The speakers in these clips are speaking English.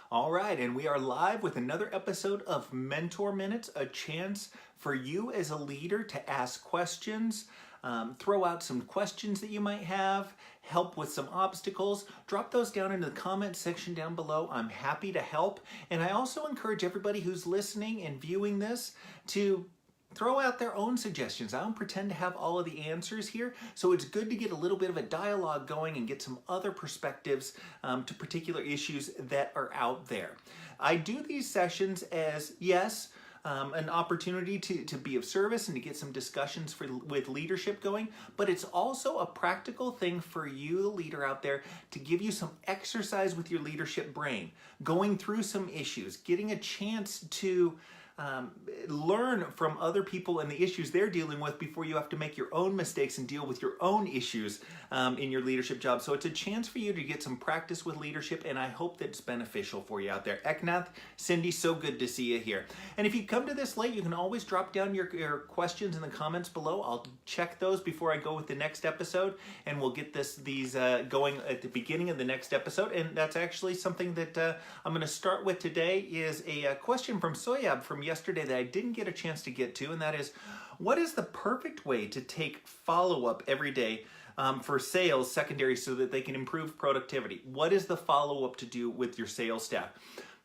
All right, and we are live with another episode of Mentor Minutes, a chance for you as a leader to ask questions, throw out some questions that you might have, help with some obstacles. Drop those down into the comment section down below. I'm happy to help. And I also encourage everybody who's listening and viewing this to throw out their own suggestions. I don't pretend to have all of the answers here, so it's good to get a little bit of a dialogue going and get some other perspectives to particular issues that are out there. I do these sessions as, yes, an opportunity to be of service and to get some discussions with leadership going, but it's also a practical thing for you, the leader out there, to give you some exercise with your leadership brain, going through some issues, getting a chance to learn from other people and the issues they're dealing with before you have to make your own mistakes and deal with your own issues in your leadership job. So it's a chance for you to get some practice with leadership, and I hope that it's beneficial for you out there. Eknath, Cindy, so good to see you here. And if you come to this late, you can always drop down your questions in the comments below. I'll check those before I go with the next episode, and we'll get these going at the beginning of the next episode. And that's actually something that I'm going to start with today is a question from Soyab from yesterday that I didn't get a chance to get to, and that is, what is the perfect way to take follow-up every day for sales secondary so that they can improve productivity? What is the follow-up to do with your sales staff?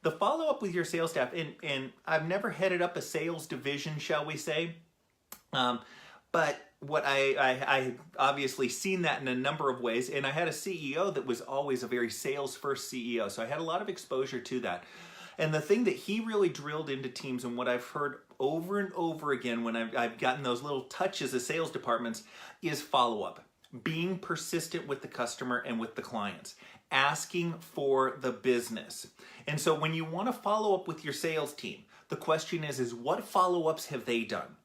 The follow-up with your sales staff, and I've never headed up a sales division, shall we say, but what I obviously seen that in a number of ways, and I had a CEO that was always a very sales-first CEO, so I had a lot of exposure to that. And the thing that he really drilled into teams, and what I've heard over and over again when I've gotten those little touches of sales departments, is follow-up. Being persistent with the customer and with the clients. Asking for the business. And so when you want to follow up with your sales team, the question is what follow-ups have they done?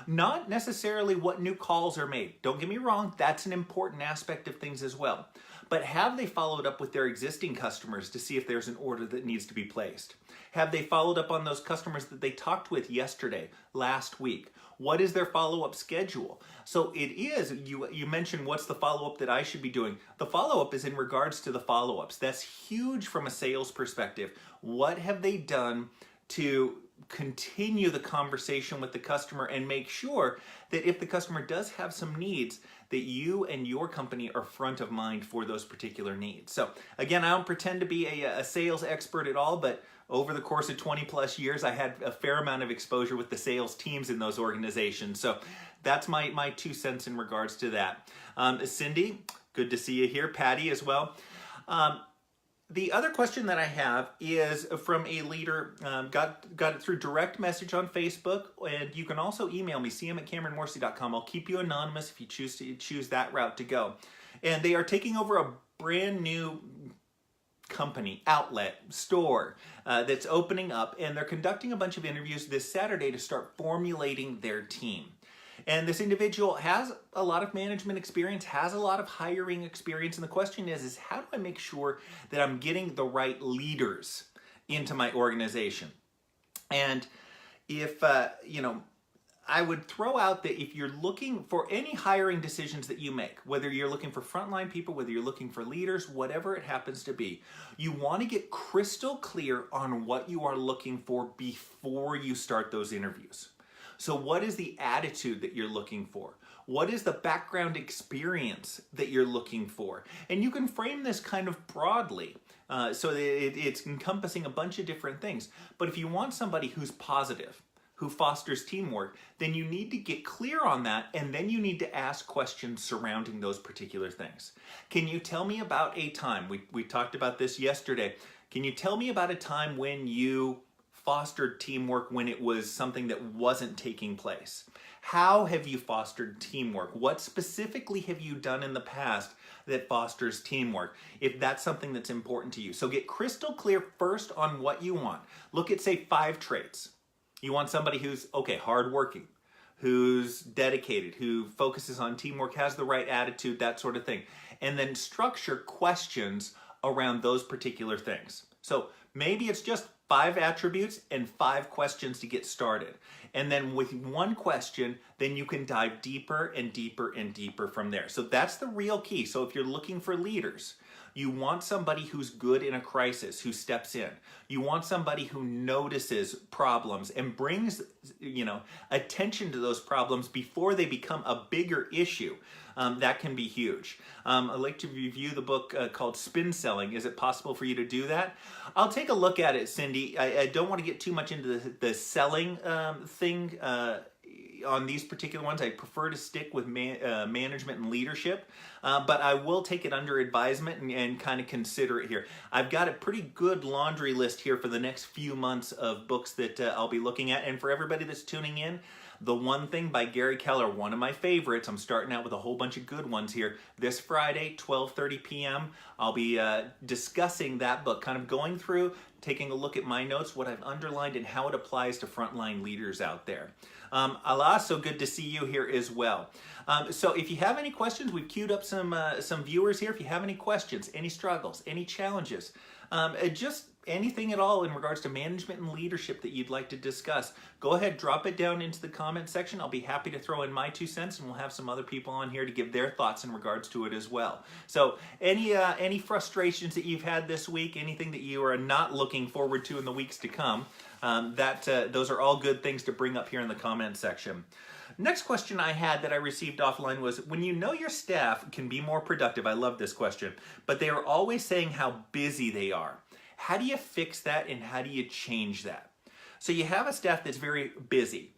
Not necessarily what new calls are made. Don't get me wrong, that's an important aspect of things as well. But have they followed up with their existing customers to see if there's an order that needs to be placed? Have they followed up on those customers that they talked with yesterday, last week? What is their follow-up schedule? So it is, you mentioned what's the follow-up that I should be doing. The follow-up is in regards to the follow-ups. That's huge from a sales perspective. What have they done to continue the conversation with the customer and make sure that if the customer does have some needs, that you and your company are front of mind for those particular needs. So again, I don't pretend to be a sales expert at all, but over the course of 20 plus years, I had a fair amount of exposure with the sales teams in those organizations. So that's my 2 cents in regards to that. Cindy, good to see you here. Patty as well. The other question that I have is from a leader, got it through direct message on Facebook, and you can also email me, cm@cameronmorsey.com. I'll keep you anonymous if you choose that route to go. And they are taking over a brand new company, outlet, store that's opening up, and they're conducting a bunch of interviews this Saturday to start formulating their team. And this individual has a lot of management experience, has a lot of hiring experience, and the question is how do I make sure that I'm getting the right leaders into my organization? And if, I would throw out that if you're looking for any hiring decisions that you make, whether you're looking for frontline people, whether you're looking for leaders, whatever it happens to be, you want to get crystal clear on what you are looking for before you start those interviews. So what is the attitude that you're looking for? What is the background experience that you're looking for? And you can frame this kind of broadly so that it's encompassing a bunch of different things. But if you want somebody who's positive, who fosters teamwork, then you need to get clear on that, and then you need to ask questions surrounding those particular things. Can you tell me about a time, we talked about this yesterday, can you tell me about a time when you fostered teamwork when it was something that wasn't taking place? How have you fostered teamwork? What specifically have you done in the past that fosters teamwork, if that's something that's important to you? So get crystal clear first on what you want. Look at, say, 5 traits. You want somebody who's, hardworking, who's dedicated, who focuses on teamwork, has the right attitude, that sort of thing. And then structure questions around those particular things. So maybe it's just 5 attributes and 5 questions to get started. And then with one question, then you can dive deeper and deeper and deeper from there. So that's the real key. So if you're looking for leaders, You want somebody who's good in a crisis, who steps in. You want somebody who notices problems and brings, attention to those problems before they become a bigger issue. That can be huge. I'd like to review the book called Spin Selling. Is it possible for you to do that? I'll take a look at it, Cindy. I don't want to get too much into the selling thing on these particular ones. I prefer to stick with management and leadership, but I will take it under advisement and kind of consider it here. I've got a pretty good laundry list here for the next few months of books that I'll be looking at. And for everybody that's tuning in, The One Thing by Gary Keller, one of my favorites. I'm starting out with a whole bunch of good ones here. This Friday, 12:30 p.m., I'll be discussing that book, kind of going through, taking a look at my notes, what I've underlined, and how it applies to frontline leaders out there. Allah, so good to see you here as well. So if you have any questions, we've queued up some viewers here. If you have any questions, any struggles, any challenges, just anything at all in regards to management and leadership that you'd like to discuss, go ahead, drop it down into the comment section. I'll be happy to throw in my 2 cents, and we'll have some other people on here to give their thoughts in regards to it as well. So any frustrations that you've had this week, anything that you are not looking forward to in the weeks to come, those are all good things to bring up here in the comment section. Next question I had that I received offline was, when you know your staff can be more productive, I love this question, but they are always saying how busy they are. How do you fix that, and how do you change that? So you have a staff that's very busy,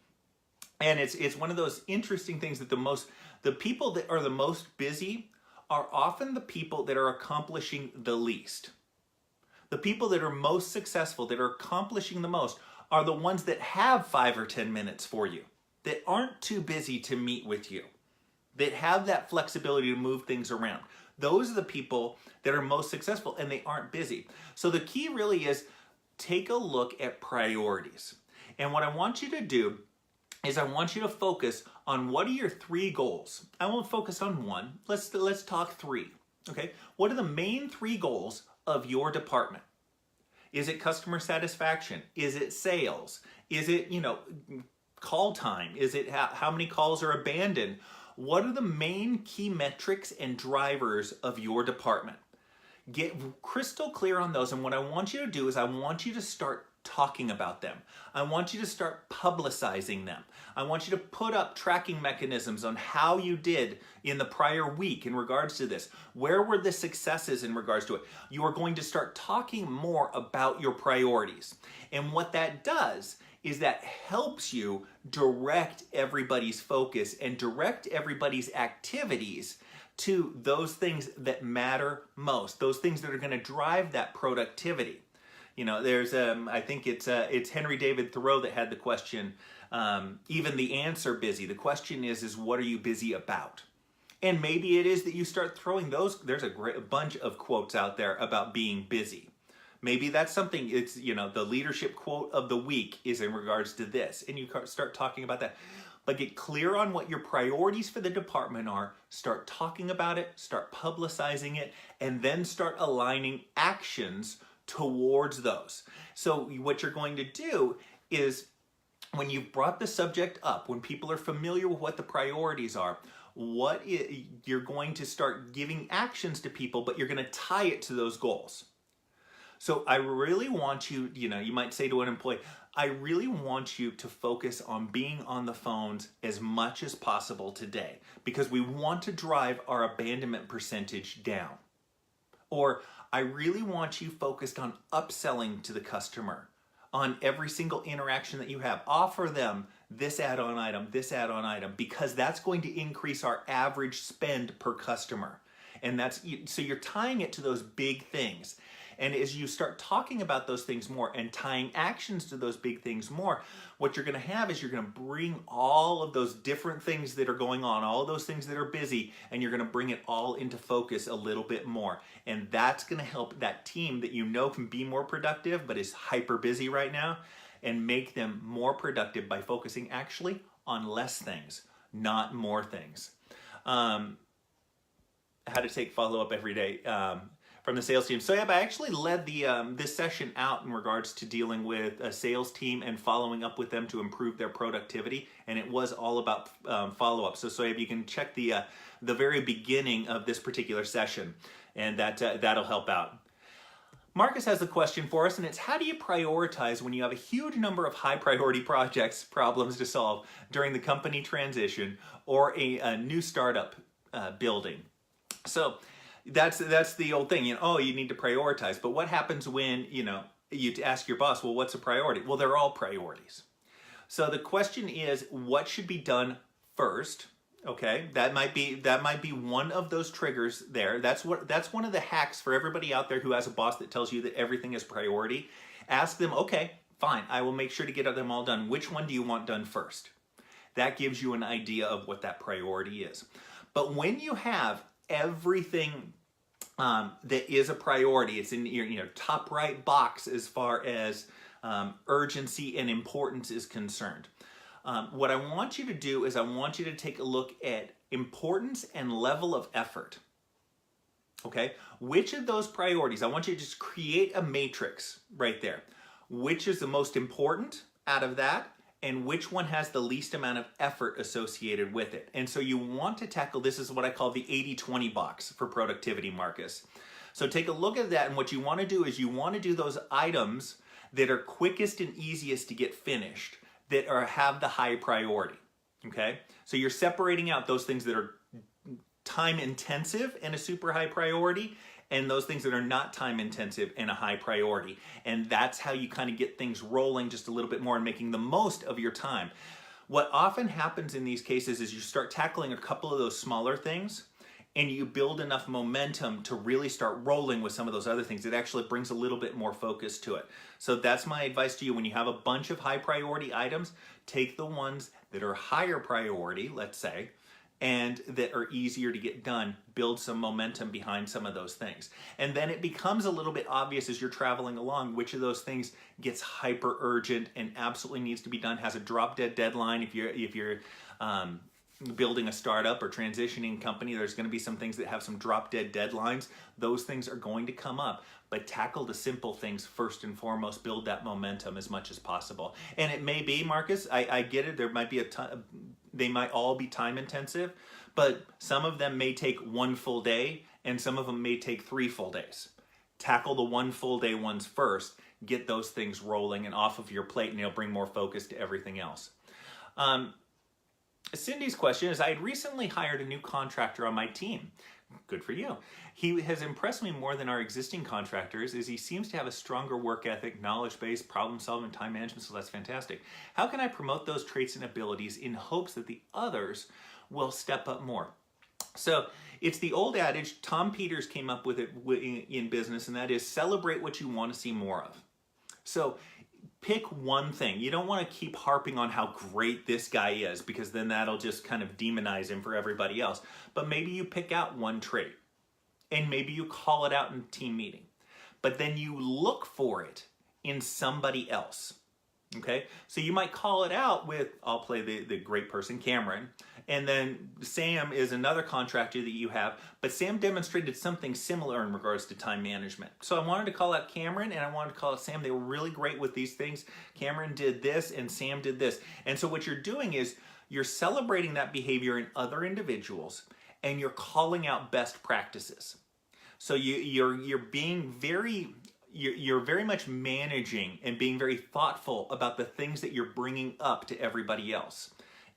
and it's one of those interesting things that the people that are the most busy are often the people that are accomplishing the least. The people that are most successful, that are accomplishing the most, are the ones that have 5 or 10 minutes for you, that aren't too busy to meet with you, that have that flexibility to move things around. Those are the people that are most successful, and they aren't busy. So the key really is take a look at priorities. And what I want you to do is I want you to focus on what are your 3 goals. I won't focus on one. Let's talk 3. Okay? What are the main 3 goals of your department? Is it customer satisfaction? Is it sales? Is it, call time? Is it how many calls are abandoned? What are the main key metrics and drivers of your department? Get crystal clear on those, and what I want you to do is I want you to start talking about them. I want you to start publicizing them. I want you to put up tracking mechanisms on how you did in the prior week in regards to this. Where were the successes in regards to it? You are going to start talking more about your priorities. And what that does is that helps you direct everybody's focus and direct everybody's activities to those things that matter most, those things that are going to drive that productivity. There's I think it's Henry David Thoreau that had the question, even the answer busy. The question is what are you busy about? And maybe it is that you start throwing those. There's a bunch of quotes out there about being busy. Maybe that's something, it's, the leadership quote of the week is in regards to this, and you start talking about that. But get clear on what your priorities for the department are, start talking about it, start publicizing it, and then start aligning actions towards those. So what you're going to do is, when you've brought the subject up, when people are familiar with what the priorities are, you're going to start giving actions to people, but you're going to tie it to those goals. So I really want you, you might say to an employee, I really want you to focus on being on the phones as much as possible today, because we want to drive our abandonment percentage down. Or I really want you focused on upselling to the customer on every single interaction that you have. Offer them this add-on item, because that's going to increase our average spend per customer. And so you're tying it to those big things. And as you start talking about those things more and tying actions to those big things more, what you're going to have is you're going to bring all of those different things that are going on, all of those things that are busy, and you're going to bring it all into focus a little bit more. And that's going to help that team that can be more productive but is hyper busy right now, and make them more productive by focusing actually on less things, not more things. How to take follow-up every day. From the sales team. So yeah, I actually led this session out in regards to dealing with a sales team and following up with them to improve their productivity, and it was all about follow-up. So if you can check the very beginning of this particular session, and that'll help out. Marcus has a question for us, and it's how do you prioritize when you have a huge number of high priority projects, problems to solve during the company transition or a new startup building? So that's the old thing, oh, you need to prioritize. But what happens when, you ask your boss, well, what's a priority? Well, they're all priorities. So the question is, what should be done first? Okay, that might be one of those triggers there. That's one of the hacks for everybody out there who has a boss that tells you that everything is priority. Ask them, okay, fine, I will make sure to get them all done. Which one do you want done first? That gives you an idea of what that priority is. But when you have everything that is a priority, it's in your top right box as far as urgency and importance is concerned. What I want you to do is I want you to take a look at importance and level of effort. Okay? Which of those priorities, I want you to just create a matrix right there. Which is the most important out of that, and which one has the least amount of effort associated with it. And so you want to tackle, this is what I call the 80-20 box for productivity, Marcus. So take a look at that, and what you want to do is you want to do those items that are quickest and easiest to get finished, that have the high priority, okay? So you're separating out those things that are time intensive and a super high priority, and those things that are not time intensive and a high priority. And that's how you kind of get things rolling just a little bit more and making the most of your time. What often happens in these cases is you start tackling a couple of those smaller things, and you build enough momentum to really start rolling with some of those other things. It actually brings a little bit more focus to it. So that's my advice to you. When you have a bunch of high priority items, take the ones that are higher priority, let's say, and that are easier to get done. Build some momentum behind some of those things. And then it becomes a little bit obvious as you're traveling along which of those things gets hyper urgent and absolutely needs to be done, has a drop dead deadline. If you're building a startup or transitioning company, there's going to be some things that have some drop dead deadlines. Those things are going to come up, but tackle the simple things first and foremost. Build that momentum as much as possible. And it may be, Marcus, I get it, there might be they might all be time intensive, but some of them may take one full day and some of them may take 3 full days. Tackle the 1 full day ones first, get those things rolling and off of your plate, and it'll bring more focus to everything else. Cindy's question is, I had recently hired a new contractor on my team. Good for you. He has impressed me more than our existing contractors, as he seems to have a stronger work ethic, knowledge base, problem solving, time management, so that's fantastic. How can I promote those traits and abilities in hopes that the others will step up more? So it's the old adage, Tom Peters came up with it in business, and that is celebrate what you want to see more of. So pick one thing. You don't want to keep harping on how great this guy is, because then that'll just kind of demonize him for everybody else. But maybe you pick out one trait and maybe you call it out in a team meeting. But then you look for it in somebody else. Okay? So you might call it out with, I'll play the great person, Cameron. And then Sam is another contractor that you have, but Sam demonstrated something similar in regards to time management. So I wanted to call out Cameron and I wanted to call out Sam. They were really great with these things. Cameron did this and Sam did this. And so what you're doing is you're celebrating that behavior in other individuals and you're calling out best practices. So you're being you're very much managing and being very thoughtful about the things that you're bringing up to everybody else.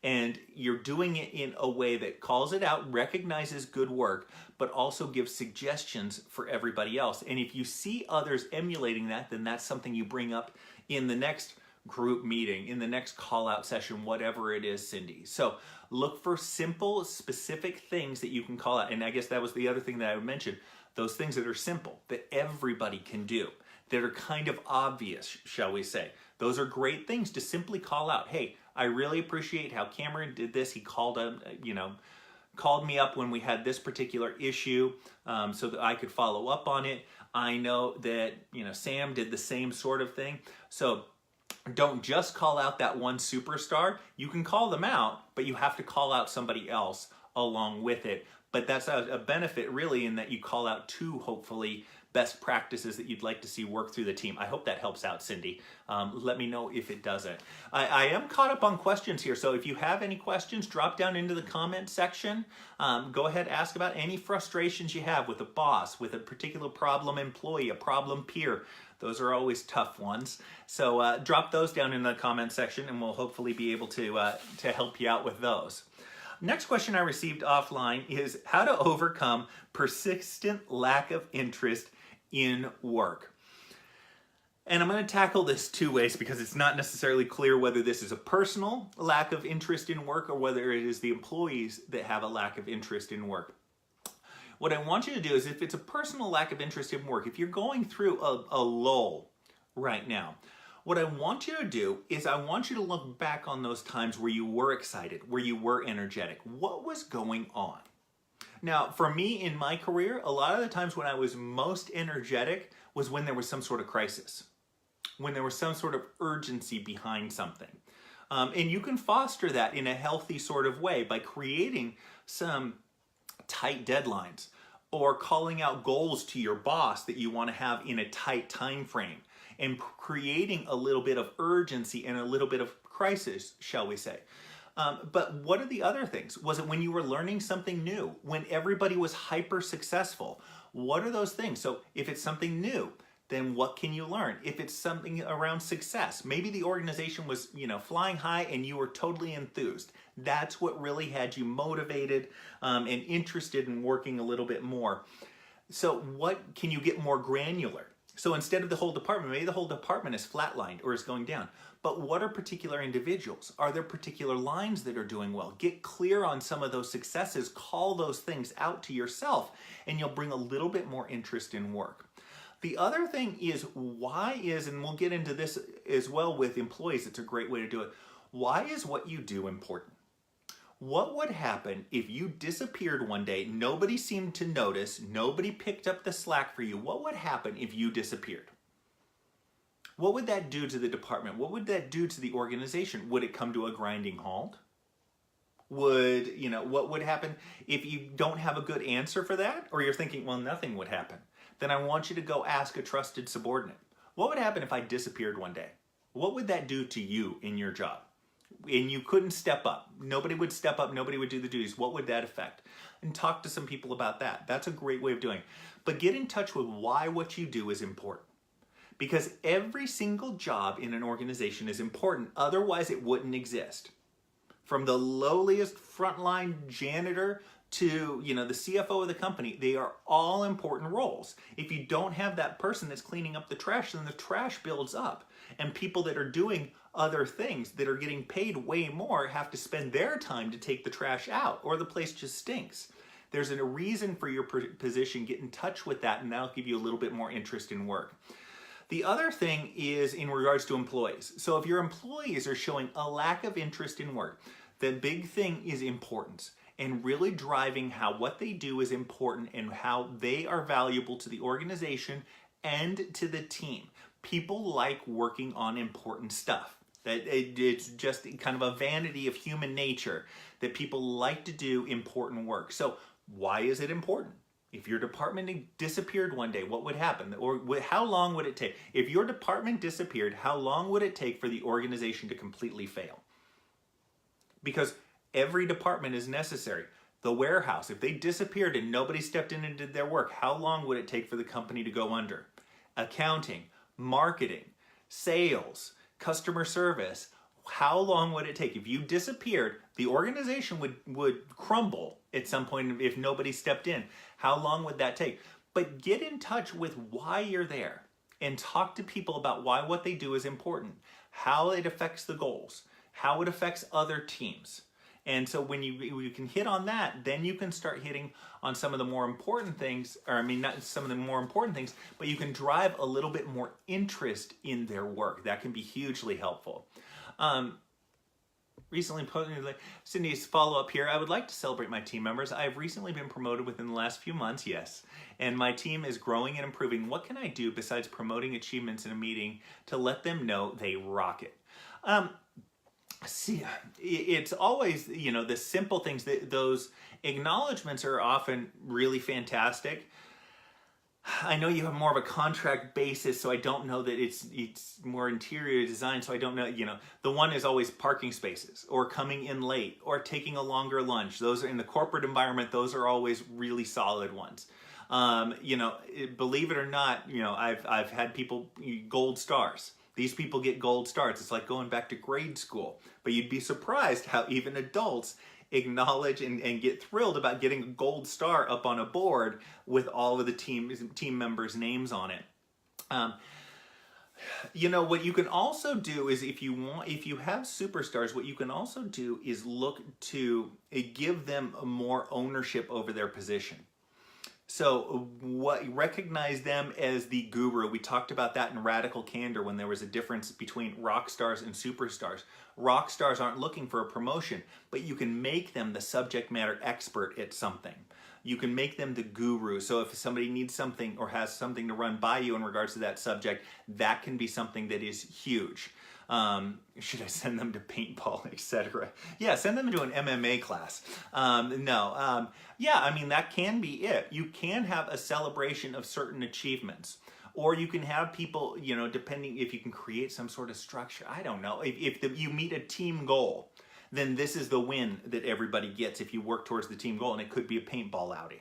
And you're doing it in a way that calls it out, recognizes good work, but also gives suggestions for everybody else. And if you see others emulating that, then that's something you bring up in the next group meeting, in the next call-out session, whatever it is, Cindy. So look for simple, specific things that you can call out. And I guess that was the other thing that I would mention, those things that are simple, that everybody can do, that are kind of obvious, shall we say. Those are great things to simply call out. Hey, I really appreciate how Cameron did this. He called me up when we had this particular issue so that I could follow up on it. I know that, Sam did the same sort of thing. So don't just call out that one superstar. You can call them out, but you have to call out somebody else along with it. But that's a benefit really in that you call out 2, hopefully, best practices that you'd like to see work through the team. I hope that helps out, Cindy. Let me know if it doesn't. I am caught up on questions here, so if you have any questions, drop down into the comment section. Go ahead, ask about any frustrations you have with a boss, with a particular problem employee, a problem peer. Those are always tough ones. So drop those down in the comment section, and we'll hopefully be able to help you out with those. Next question I received offline is how to overcome persistent lack of interest in work. And I'm going to tackle this two ways because it's not necessarily clear whether this is a personal lack of interest in work or whether it is the employees that have a lack of interest in work. What I want you to do is, if it's a personal lack of interest in work, if you're going through a lull right now, what I want you to do is I want you to look back on those times where you were excited, where you were energetic. What was going on? Now, for me in my career, a lot of the times when I was most energetic was when there was some sort of crisis, when there was some sort of urgency behind something. And you can foster that in a healthy sort of way by creating some tight deadlines or calling out goals to your boss that you want to have in a tight time frame, and creating a little bit of urgency and a little bit of crisis, shall we say. But what are the other things? Was it when you were learning something new? When everybody was hyper successful? What are those things? So if it's something new, then what can you learn? If it's something around success, maybe the organization was, flying high and you were totally enthused. That's what really had you motivated and interested in working a little bit more. So what can you get more granular? So instead of the whole department, maybe the whole department is flatlined or is going down. But what are particular individuals? Are there particular lines that are doing well? Get clear on some of those successes. Call those things out to yourself, and you'll bring a little bit more interest in work. The other thing is, and we'll get into this as well with employees, it's a great way to do it. Why is what you do important? What would happen if you disappeared one day, nobody seemed to notice, nobody picked up the slack for you? What would happen if you disappeared? What would that do to the department? What would that do to the organization? Would it come to a grinding halt? What would happen if you don't have a good answer for that? Or you're thinking, well, nothing would happen. Then I want you to go ask a trusted subordinate. What would happen if I disappeared one day? What would that do to you in your job? And you couldn't step up. Nobody would step up. Nobody would do the duties. What would that affect? And talk to some people about that. That's a great way of doing it. But get in touch with why what you do is important. Because every single job in an organization is important. Otherwise, it wouldn't exist. From the lowliest frontline janitor to the CFO of the company, they are all important roles. If you don't have that person that's cleaning up the trash, then the trash builds up. And people that are doing other things that are getting paid way more have to spend their time to take the trash out, or the place just stinks. There's a reason for your position. Get in touch with that, and that'll give you a little bit more interest in work. The other thing is in regards to employees. So if your employees are showing a lack of interest in work, the big thing is importance, and really driving how what they do is important and how they are valuable to the organization and to the team. People like working on important stuff. It's just kind of a vanity of human nature that people like to do important work. So why is it important? If your department disappeared one day, what would happen? Or how long would it take? If your department disappeared, how long would it take for the organization to completely fail? Because every department is necessary. The warehouse, if they disappeared and nobody stepped in and did their work, how long would it take for the company to go under? Accounting, marketing, sales, customer service, how long would it take? If you disappeared, the organization would crumble at some point if nobody stepped in. How long would that take? But get in touch with why you're there and talk to people about why what they do is important, how it affects the goals, how it affects other teams. And so when you can hit on that, then you can start hitting on some of the more important things, not some of the more important things, but you can drive a little bit more interest in their work. That can be hugely helpful. Recently, Cindy's follow-up here. I would like to celebrate my team members. I have recently been promoted within the last few months, yes. And my team is growing and improving. What can I do besides promoting achievements in a meeting to let them know they rock it? See, it's always, the simple things, those acknowledgments are often really fantastic. I know you have more of a contract basis, so I don't know that it's more interior design, so I don't know, the one is always parking spaces or coming in late or taking a longer lunch. Those are in the corporate environment, those are always really solid ones. Believe it or not, I've had people gold stars. These people get gold stars. It's like going back to grade school. But you'd be surprised how even adults acknowledge and get thrilled about getting a gold star up on a board with all of the team members' names on it. What you can also do is if you have superstars, what you can also do is look to give them more ownership over their position. So recognize them as the guru. We talked about that in Radical Candor when there was a difference between rock stars and superstars. Rock stars aren't looking for a promotion, but you can make them the subject matter expert at something. You can make them the guru. So if somebody needs something or has something to run by you in regards to that subject, that can be something that is huge. Should I send them to paintball, etc.? Yeah, send them to an MMA class. That can be it. You can have a celebration of certain achievements. Or you can have people, depending if you can create some sort of structure. I don't know. If you meet a team goal, then this is the win that everybody gets if you work towards the team goal. And it could be a paintball outing.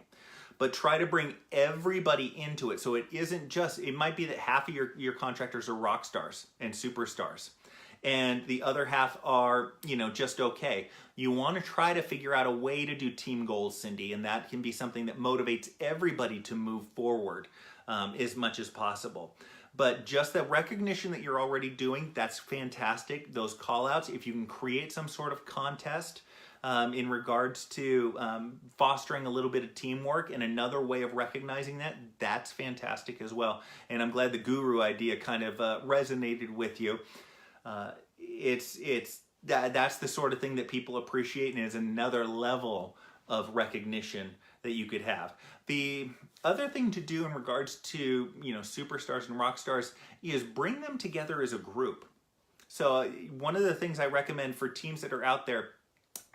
But try to bring everybody into it. So it isn't just, it might be that half of your contractors are rock stars and superstars. And the other half are, just okay. You want to try to figure out a way to do team goals, Cindy, and that can be something that motivates everybody to move forward as much as possible. But just the recognition that you're already doing, that's fantastic. Those call outs, if you can create some sort of contest in regards to fostering a little bit of teamwork and another way of recognizing that, that's fantastic as well. And I'm glad the guru idea kind of resonated with you. That's the sort of thing that people appreciate and is another level of recognition that you could have. The other thing to do in regards to, superstars and rock stars is bring them together as a group. So one of the things I recommend for teams that are out there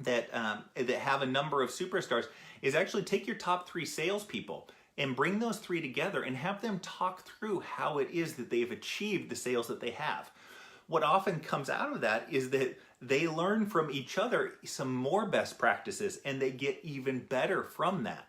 that have a number of superstars is actually take your top 3 salespeople and bring those 3 together and have them talk through how it is that they've achieved the sales that they have. What often comes out of that is that they learn from each other some more best practices and they get even better from that.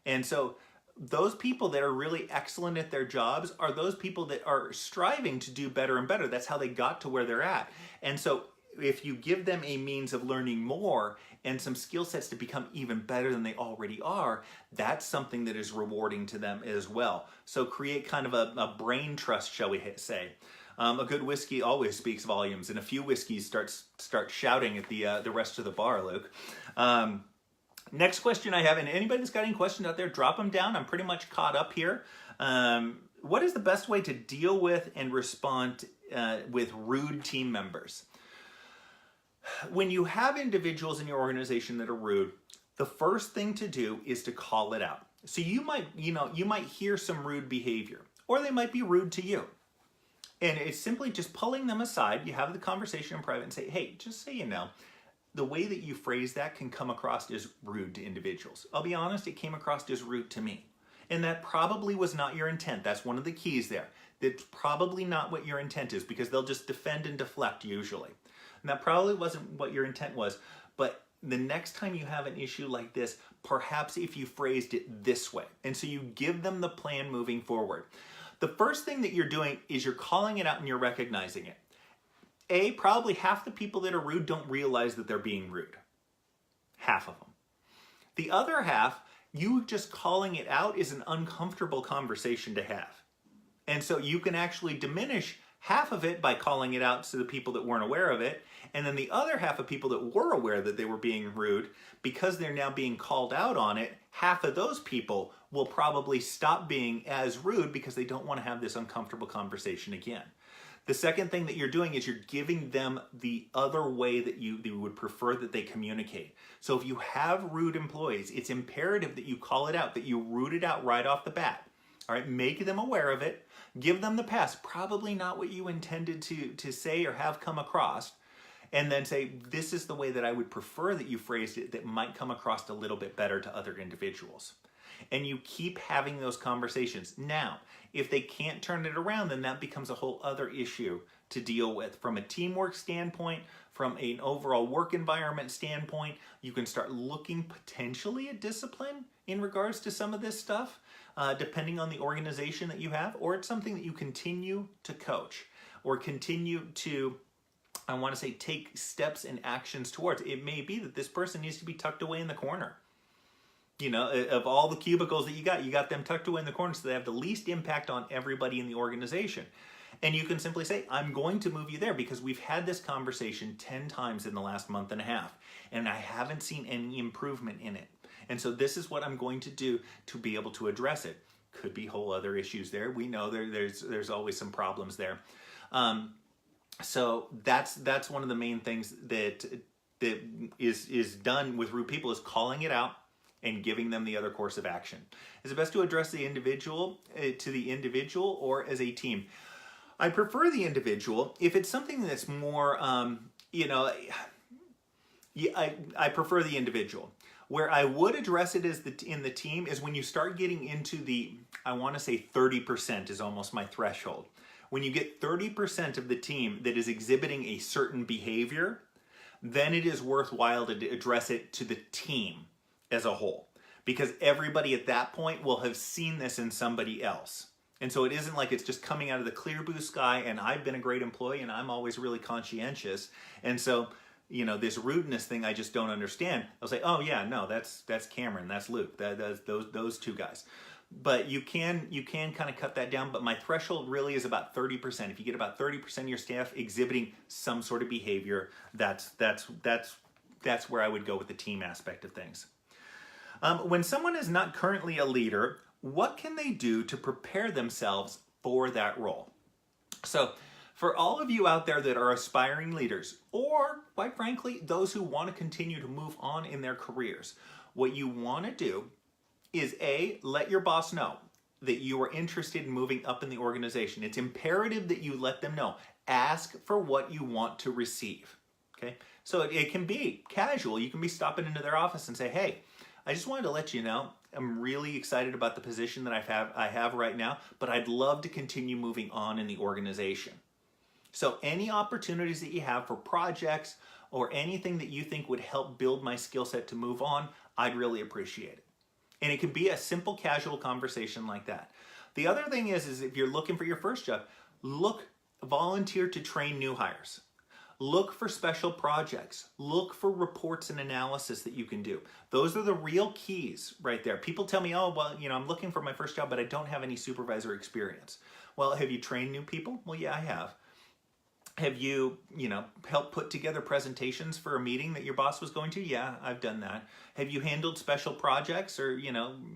And so those people that are really excellent at their jobs are those people that are striving to do better and better. That's how they got to where they're at. And so if you give them a means of learning more and some skill sets to become even better than they already are, that's something that is rewarding to them as well. So create kind of a brain trust, shall we say. A good whiskey always speaks volumes, and a few whiskeys start shouting at the rest of the bar, Luke. Next question I have, and anybody that's got any questions out there, drop them down. I'm pretty much caught up here. What is the best way to deal with and respond with rude team members? When you have individuals in your organization that are rude, the first thing to do is to call it out. So you might hear some rude behavior, or they might be rude to you. And it's simply just pulling them aside. You have the conversation in private and say, hey, just so you know, the way that you phrase that can come across as rude to individuals. I'll be honest, it came across as rude to me. And that probably was not your intent. That's one of the keys there. That's probably not what your intent is, because they'll just defend and deflect usually. And that probably wasn't what your intent was. But the next time you have an issue like this, perhaps if you phrased it this way. And so you give them the plan moving forward. The first thing that you're doing is you're calling it out and you're recognizing it. Probably half the people that are rude don't realize that they're being rude. Half of them. The other half, you just calling it out is an uncomfortable conversation to have. And so you can actually diminish half of it by calling it out to the people that weren't aware of it. And then the other half of people that were aware that they were being rude, because they're now being called out on it, half of those people will probably stop being as rude because they don't want to have this uncomfortable conversation again. The second thing that you're doing is you're giving them the other way that you would prefer that they communicate. So if you have rude employees, it's imperative that you call it out, that you root it out right off the bat. All right, make them aware of it. Give them the pass. Probably not what you intended to say or have come across. And then say, this is the way that I would prefer that you phrased it that might come across a little bit better to other individuals. and you keep having those conversations. Now, if they can't turn it around, then that becomes a whole other issue to deal with. From a teamwork standpoint, from an overall work environment standpoint, you can start looking potentially at discipline in regards to some of this stuff, depending on the organization that you have, or it's something that you continue to coach or continue to, I want to say, take steps and actions towards. It may be that this person needs to be tucked away in the corner. You know, of all the cubicles that you got them tucked away in the corner so they have the least impact on everybody in the organization. And you can simply say, I'm going to move you there because we've had this conversation 10 times in the last month and a half, and I haven't seen any improvement in it. And so this is what I'm going to do to be able to address it. Could be whole other issues there. We know there's always some problems there. So that's one of the main things that is done with rude people, is calling it out and giving them the other course of action. Is it best to address the individual to the individual or as a team? I prefer the individual. If it's something that's more, I prefer the individual. Where I would address it in the team is when you start getting into the, I want to say 30% is almost my threshold. When you get 30% of the team that is exhibiting a certain behavior, then it is worthwhile to address it to the team as a whole. Because everybody at that point will have seen this in somebody else. And so it isn't like it's just coming out of the clear blue sky and I've been a great employee and I'm always really conscientious. And so, this rudeness thing I just don't understand. I'll say, oh yeah, no, that's Cameron, that's Luke, that's those two guys. But you can kind of cut that down, but my threshold really is about 30%. If you get about 30% of your staff exhibiting some sort of behavior, that's where I would go with the team aspect of things. When someone is not currently a leader, what can they do to prepare themselves for that role? So for all of you out there that are aspiring leaders, or quite frankly, those who want to continue to move on in their careers, what you want to do is let your boss know that you are interested in moving up in the organization. It's imperative that you let them know. Ask for what you want to receive, okay? So it can be casual. You can be stopping into their office and say, hey, I just wanted to let you know, I'm really excited about the position that I have right now, but I'd love to continue moving on in the organization. So any opportunities that you have for projects or anything that you think would help build my skill set to move on, I'd really appreciate it. And it can be a simple, casual conversation like that. The other thing is if you're looking for your first job, volunteer to train new hires. Look for special projects. Look for reports and analysis that you can do. Those are the real keys right there. People tell me, oh, well, I'm looking for my first job, but I don't have any supervisor experience. Well, have you trained new people? Well, yeah, I have. Have you, helped put together presentations for a meeting that your boss was going to? Yeah, I've done that. Have you handled special projects or,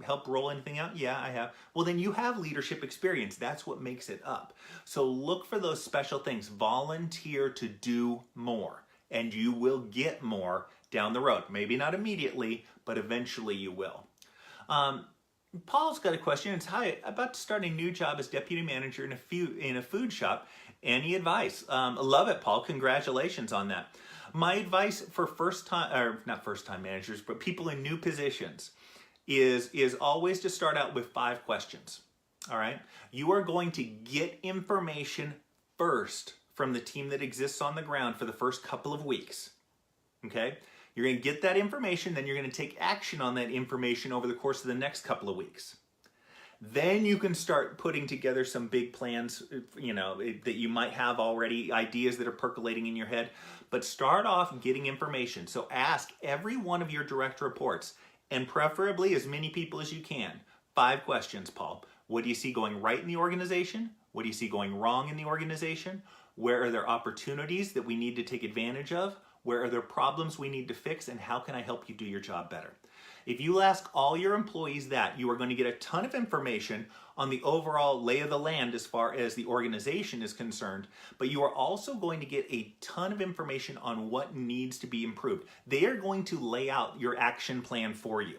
helped roll anything out? Yeah, I have. Well, then you have leadership experience. That's what makes it up. So look for those special things. Volunteer to do more, and you will get more down the road. Maybe not immediately, but eventually you will. Paul's got a question. It's, hi, about to start a new job as deputy manager in a food shop. Any advice? Love it, Paul. Congratulations on that. My advice for not first time managers, but people in new positions is always to start out with 5 questions. All right. You are going to get information first from the team that exists on the ground for the first couple of weeks. Okay. You're going to get that information, then you're going to take action on that information over the course of the next couple of weeks. Then you can start putting together some big plans, that you might have already, ideas that are percolating in your head. But start off getting information. So ask every one of your direct reports, and preferably as many people as you can. 5 questions, Paul. What do you see going right in the organization? What do you see going wrong in the organization? Where are there opportunities that we need to take advantage of? Where are there problems we need to fix? And how can I help you do your job better? If you ask all your employees that, you are going to get a ton of information on the overall lay of the land as far as the organization is concerned, but you are also going to get a ton of information on what needs to be improved. They are going to lay out your action plan for you.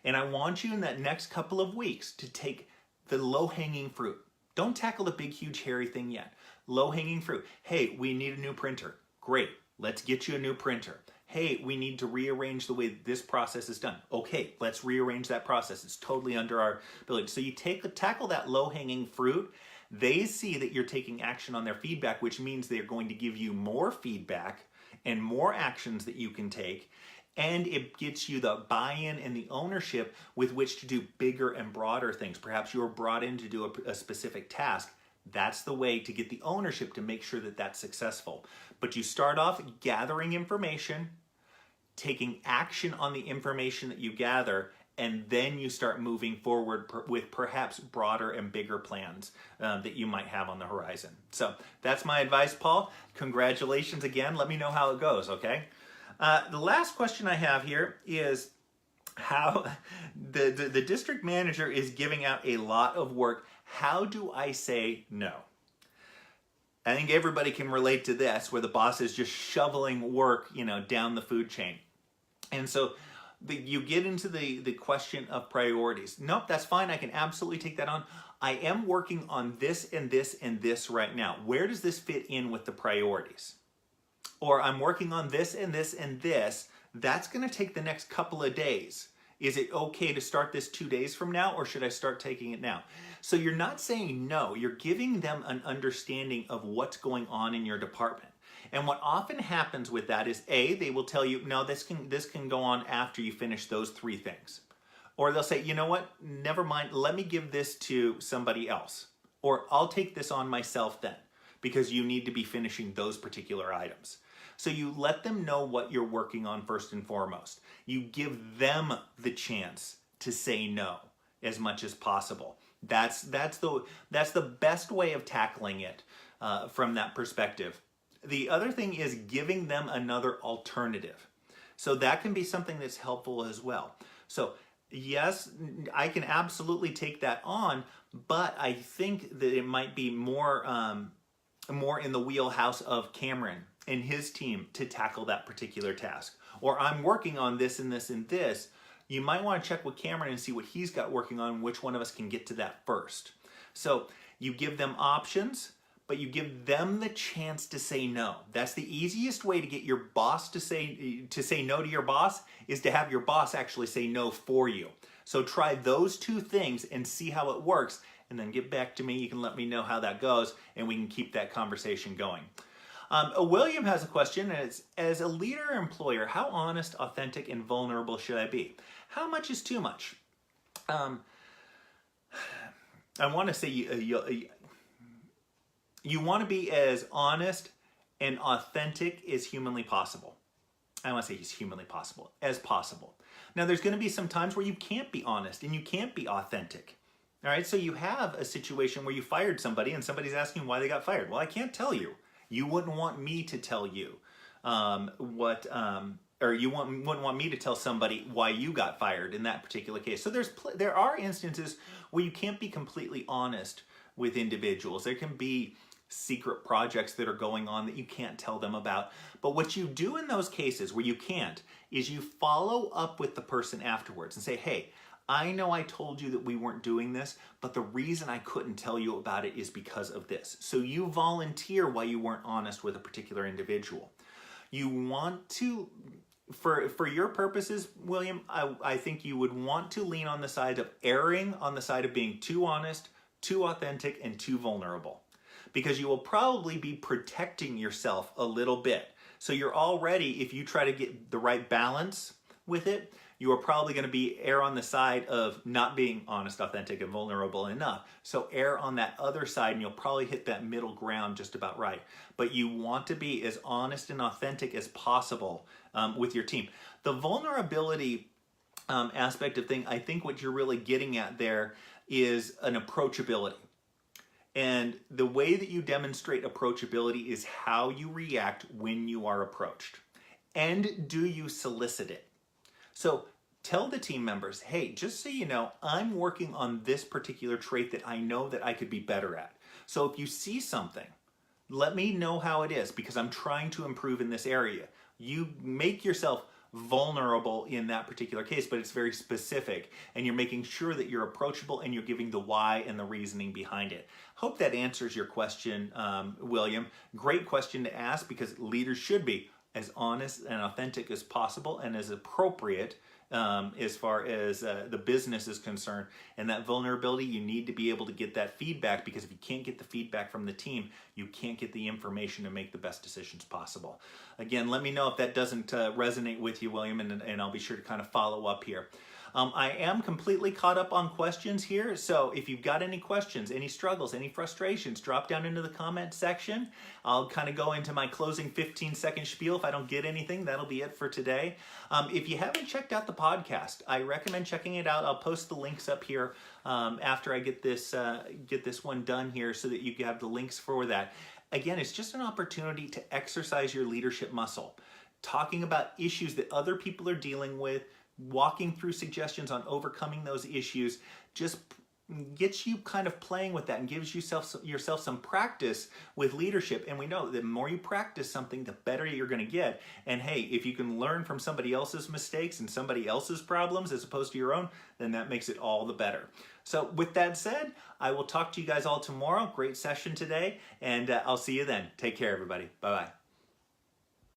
And I want you in that next couple of weeks to take the low-hanging fruit. Don't tackle the big, huge, hairy thing yet. Low-hanging fruit. Hey, we need a new printer. Great. Let's get you a new printer. hey, we need to rearrange the way this process is done. Okay, let's rearrange that process. It's totally under our ability. So you tackle that low-hanging fruit. They see that you're taking action on their feedback, which means they're going to give you more feedback and more actions that you can take. And it gets you the buy-in and the ownership with which to do bigger and broader things. Perhaps you were brought in to do a specific task. That's the way to get the ownership to make sure that that's successful. But you start off gathering information, taking action on the information that you gather, and then you start moving forward with perhaps broader and bigger plans that you might have on the horizon. So that's my advice, Paul. Congratulations again. Let me know how it goes, okay? The last question I have here is how the district manager is giving out a lot of work. How do I say no? I think everybody can relate to this, where the boss is just shoveling work, down the food chain. And so you get into the question of priorities. Nope, that's fine. I can absolutely take that on. I am working on this and this and this right now. Where does this fit in with the priorities? Or I'm working on this and this and this. That's going to take the next couple of days. Is it okay to start this 2 days from now, or should I start taking it now? So you're not saying no. You're giving them an understanding of what's going on in your department. And what often happens with that is, A, they will tell you, no, this can go on after you finish those 3 things. Or they'll say, you know what, never mind, let me give this to somebody else. Or I'll take this on myself then, because you need to be finishing those particular items. So you let them know what you're working on first and foremost. You give them the chance to say no as much as possible. That's the best way of tackling it from that perspective. The other thing is giving them another alternative. So that can be something that's helpful as well. So yes, I can absolutely take that on, but I think that it might be more in the wheelhouse of Cameron and his team to tackle that particular task. Or I'm working on this and this and this. You might want to check with Cameron and see what he's got working on, which one of us can get to that first. So you give them options, but you give them the chance to say no. That's the easiest way to get your boss to say no to your boss, is to have your boss actually say no for you. So try those 2 things and see how it works, and then get back to me. You can let me know how that goes, and we can keep that conversation going. William has a question, and it's, as a leader or employer, how honest, authentic, and vulnerable should I be? How much is too much? I want to say you want to be as honest and authentic as humanly possible. I want to say as humanly possible, as possible. Now, there's going to be some times where you can't be honest and you can't be authentic. All right, so you have a situation where you fired somebody and somebody's asking why they got fired. Well, I can't tell you. You wouldn't want me to tell you or you wouldn't want me to tell somebody why you got fired in that particular case. So there are instances where you can't be completely honest with individuals. There can be secret projects that are going on that you can't tell them about. But what you do in those cases where you can't is you follow up with the person afterwards and say, hey, I know I told you that we weren't doing this, but the reason I couldn't tell you about it is because of this. So you volunteer why you weren't honest with a particular individual. You want to, for your purposes, William, I think you would want to lean on the side of erring on the side of being too honest, too authentic, and too vulnerable. Because you will probably be protecting yourself a little bit. So you're already, if you try to get the right balance with it, you are probably going to err on the side of not being honest, authentic, and vulnerable enough. So err on that other side, and you'll probably hit that middle ground just about right. But you want to be as honest and authentic as possible with your team. The vulnerability aspect of thing, I think what you're really getting at there is an approachability. And the way that you demonstrate approachability is how you react when you are approached. And do you solicit it? So tell the team members, hey, just so you know, I'm working on this particular trait that I know that I could be better at. So if you see something, let me know how it is, because I'm trying to improve in this area. You make yourself vulnerable in that particular case, but it's very specific, and you're making sure that you're approachable and you're giving the why and the reasoning behind it. Hope that answers your question, William. Great question to ask, because leaders should be as honest and authentic as possible and as appropriate as far as the business is concerned. And that vulnerability, you need to be able to get that feedback, because if you can't get the feedback from the team, you can't get the information to make the best decisions possible. Again, let me know if that doesn't resonate with you, William, and I'll be sure to kind of follow up here. I am completely caught up on questions here, so if you've got any questions, any struggles, any frustrations, drop down into the comment section. I'll kind of go into my closing 15-second spiel. If I don't get anything, that'll be it for today. If you haven't checked out the podcast, I recommend checking it out. I'll post the links up here after I get this one done here, so that you have the links for that. Again, it's just an opportunity to exercise your leadership muscle, talking about issues that other people are dealing with, walking through suggestions on overcoming those issues, just gets you kind of playing with that and gives yourself some practice with leadership. And we know that the more you practice something, the better you're going to get. And hey, if you can learn from somebody else's mistakes and somebody else's problems as opposed to your own, then that makes it all the better. So with that said, I will talk to you guys all tomorrow. Great session today, and I'll see you then. Take care, everybody. Bye-bye.